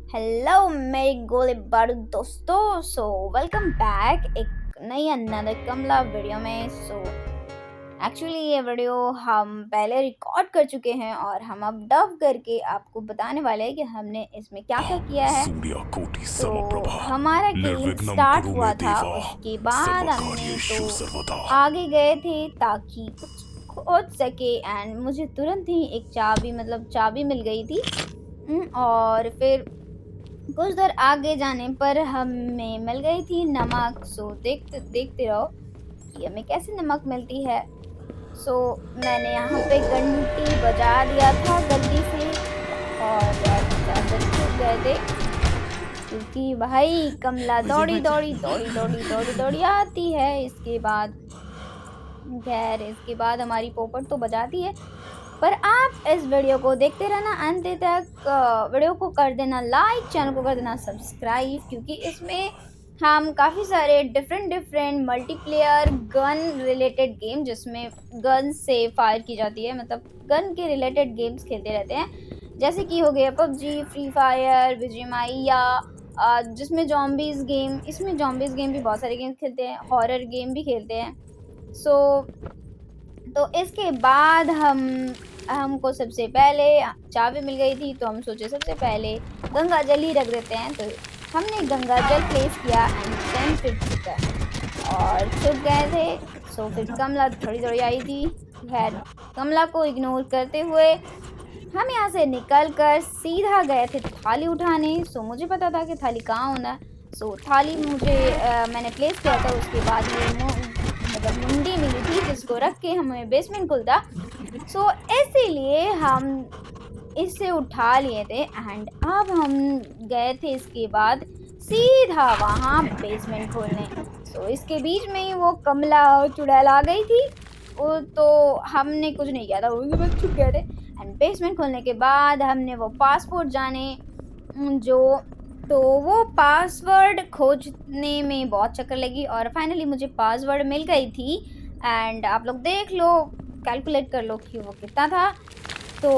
Hello मेरे गोले बारूद दोस्तों। वेलकम बैक एक नई अनदर कमला वीडियो में। एक्चुअली ये वीडियो हम पहले रिकॉर्ड कर चुके हैं और हम अब डब करके आपको बताने वाले हैं कि हमने इसमें क्या क्या किया है। सूर्यकोटि तो समप्रभा हमारा गेम निर्विघ्नं स्टार्ट कुरु हुआ मे था, देवा उसके बाद हमने तो सर्वकार्येषु सर्वदा। आगे गए थे ताकि कुछ खोज सके एंड मुझे तुरंत ही एक चाबी मिल गई थी। और फिर कुछ देर आगे जाने पर हमें मिल गई थी नमक। देखते देखते रहो कि हमें कैसे नमक मिलती है। मैंने यहाँ पे घंटी बजा दिया था गलती से और चार्जर छूट गए थे क्योंकि भाई कमला दौड़ी दौड़ी दौड़ी दौड़ी दौड़ी दौड़ी आती है। इसके बाद हमारी पोपट तो बजाती है, पर आप इस वीडियो को देखते रहना अंत तक। वीडियो को कर देना लाइक, चैनल को कर देना सब्सक्राइब, क्योंकि इसमें हम काफ़ी सारे different multiplayer gun related game, जिसमें गन से फायर की जाती है, मतलब गन के रिलेटेड गेम्स खेलते रहते हैं। जैसे कि हो गया पबजी, फ्री फायर, बीजीएमआई, या जिसमें जॉम्बीज गेम, इसमें जॉम्बीज गेम भी बहुत सारे गेम खेलते हैं, हॉरर गेम भी खेलते हैं। सो तो इसके बाद हमको सबसे पहले चाबी मिल गई थी, तो हम सोचे सबसे पहले गंगा जल ही रख देते हैं। तो हमने गंगा जल प्लेस किया एंड देन फिर छुप गए थे। फिर कमला थोड़ी थोड़ी आई थी। खैर, कमला को इग्नोर करते हुए हम यहाँ से निकल कर सीधा गए थे थाली उठाने। मुझे पता था कि थाली कहाँ होना है। थाली मैंने प्लेस किया था। उसके बाद ये मुंडी मिली थी जिसको रख के हमें बेसमेंट खुलता। इसीलिए हम इसे उठा लिए थे एंड अब हम गए थे इसके बाद सीधा वहाँ बेसमेंट खोलने। इसके बीच में ही वो कमला चुड़ैल आ गई थी। तो हमने कुछ नहीं किया था, वो बस छुप गए थे। एंड बेसमेंट खोलने के बाद हमने वो पासपोर्ट जाने जो तो वो पासवर्ड खोजने में बहुत चक्कर लगी और फाइनली मुझे पासवर्ड मिल गई थी। एंड आप लोग देख लो, कैलकुलेट कर लो कि वो कितना था। तो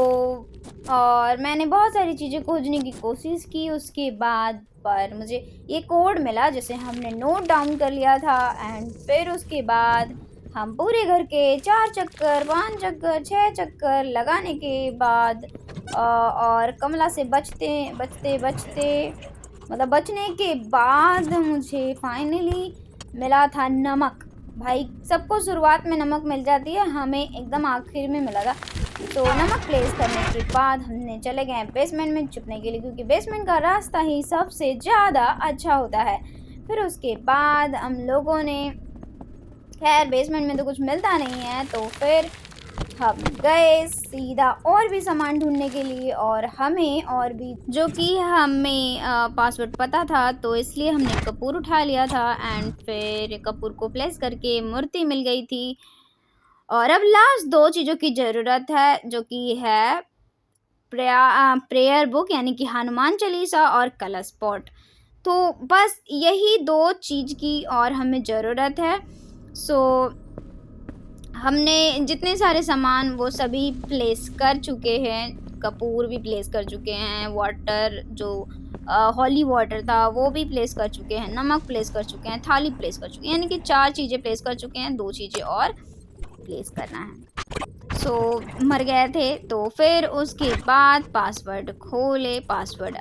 और मैंने बहुत सारी चीज़ें खोजने की कोशिश की उसके बाद, पर मुझे ये कोड मिला जिसे हमने नोट डाउन कर लिया था। एंड फिर उसके बाद हम पूरे घर के 4 चक्कर, 5 चक्कर, 6 चक्कर लगाने के बाद और कमला से बचने के बाद मुझे फाइनली मिला था नमक। भाई सबको शुरुआत में नमक मिल जाती है, हमें एकदम आखिर में मिला था। नमक प्लेस करने के बाद हमने चले गए बेसमेंट में छुपने के लिए, क्योंकि बेसमेंट का रास्ता ही सबसे ज़्यादा अच्छा होता है। फिर उसके बाद हम लोगों ने, खैर बेसमेंट में तो कुछ मिलता नहीं है, तो फिर हम गए सीधा और भी सामान ढूंढने के लिए। और हमें और भी, जो कि हमें पासवर्ड पता था, तो इसलिए हमने कपूर उठा लिया था एंड फिर कपूर को प्लेस करके मूर्ति मिल गई थी। और अब लास्ट 2 चीज़ों की ज़रूरत है, जो कि है प्रेयर बुक यानी कि हनुमान चालीसा और कलश पॉट। तो बस यही 2 चीज़ की और हमें ज़रूरत है। हमने जितने सारे सामान वो सभी प्लेस कर चुके हैं। कपूर भी प्लेस कर चुके हैं, वाटर जो हॉली वाटर था वो भी प्लेस कर चुके हैं, नमक प्लेस कर चुके हैं, थाली प्लेस कर चुके हैं, यानी कि 4 चीज़ें प्लेस कर चुके हैं, 2 चीज़ें और प्लेस करना है। मर गए थे, तो फिर उसके बाद पासवर्ड खोले, पासवर्ड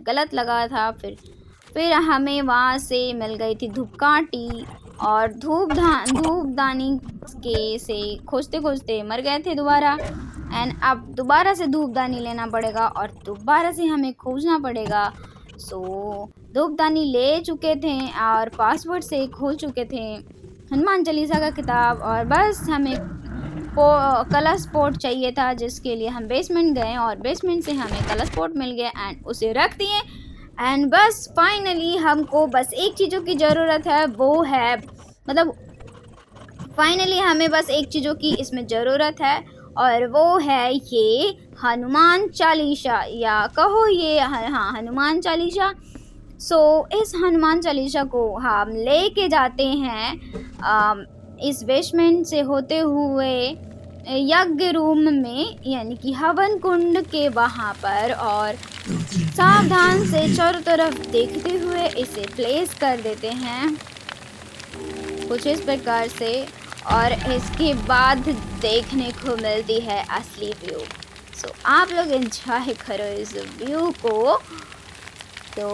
गलत लगा था। फिर हमें वहाँ से मिल गई थी धूपकाठी और धूपदानी के से खोजते खोजते मर गए थे दोबारा। एंड अब दोबारा से धूपदानी लेना पड़ेगा और दोबारा से हमें खोजना पड़ेगा। धूपदानी ले चुके थे और पासवर्ड से खोल चुके थे हनुमान चालीसा का किताब, और बस हमें कलश पॉट चाहिए था, जिसके लिए हम बेसमेंट गए और बेसमेंट से हमें कलश पॉट मिल गया एंड उसे रख दिए। एंड बस फाइनली हमको बस एक चीज़ों की ज़रूरत है, वो है मतलब फाइनली हमें बस एक चीज़ों की इसमें ज़रूरत है, और वो है ये हनुमान चालीसा, या कहो ये हाँ हनुमान चालीसा। इस हनुमान चालीसा को हम लेके जाते हैं इस बेसमेंट से होते हुए यज्ञ रूम में, यानी कि हवन कुंड के वहाँ पर, और सावधान से इसे चारों तरफ देखते हुए इसे प्लेस कर देते हैं कुछ इस प्रकार से, और इसके बाद देखने को मिलती है असली व्यू। सो आप लोग एंजॉय करो इस व्यू को। तो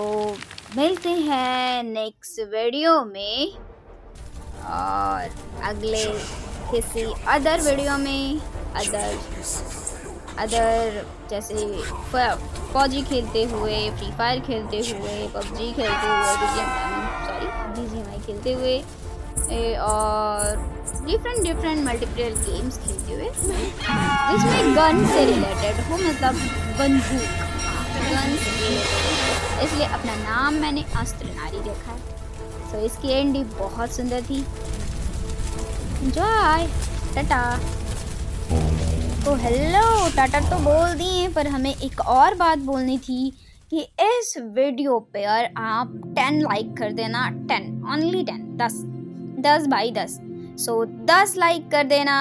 मिलते हैं नेक्स्ट वीडियो में और अगले किसी अदर वीडियो में, अदर जैसे फौजी खेलते हुए, फ्री फायर खेलते हुए, पबजी खेलते हुए, BGMI खेलते हुए और डिफरेंट मल्टीप्लेयर गेम्स खेलते हुए जिसमें गन से रिलेटेड हो, मतलब बंदूक, गन से रिलेटेड। इसलिए अपना नाम मैंने अस्त्र नारी रखा है। सो इसकी एंडी बहुत सुंदर थी। एंजॉय, टाटा। तो हेलो, टाटा तो बोल दिए, पर हमें एक और बात बोलनी थी कि इस वीडियो पर आप 10 लाइक कर देना। 10 ओनली 10 10 बाई 10। सो 10 लाइक कर देना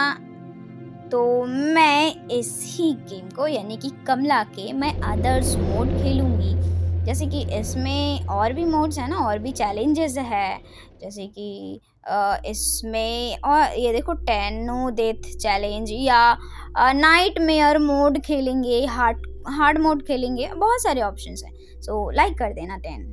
तो मैं इसी गेम को यानी कि कमला के मैं अदर्स मोड खेलूँगी। जैसे कि इसमें और भी मोड्स हैं ना, और भी चैलेंजेस है, जैसे कि इसमें और ये देखो 10 नो डेथ चैलेंज या नाइटमेयर मोड खेलेंगे, हार्ड मोड खेलेंगे, बहुत सारे ऑप्शंस हैं। सो लाइक कर देना 10।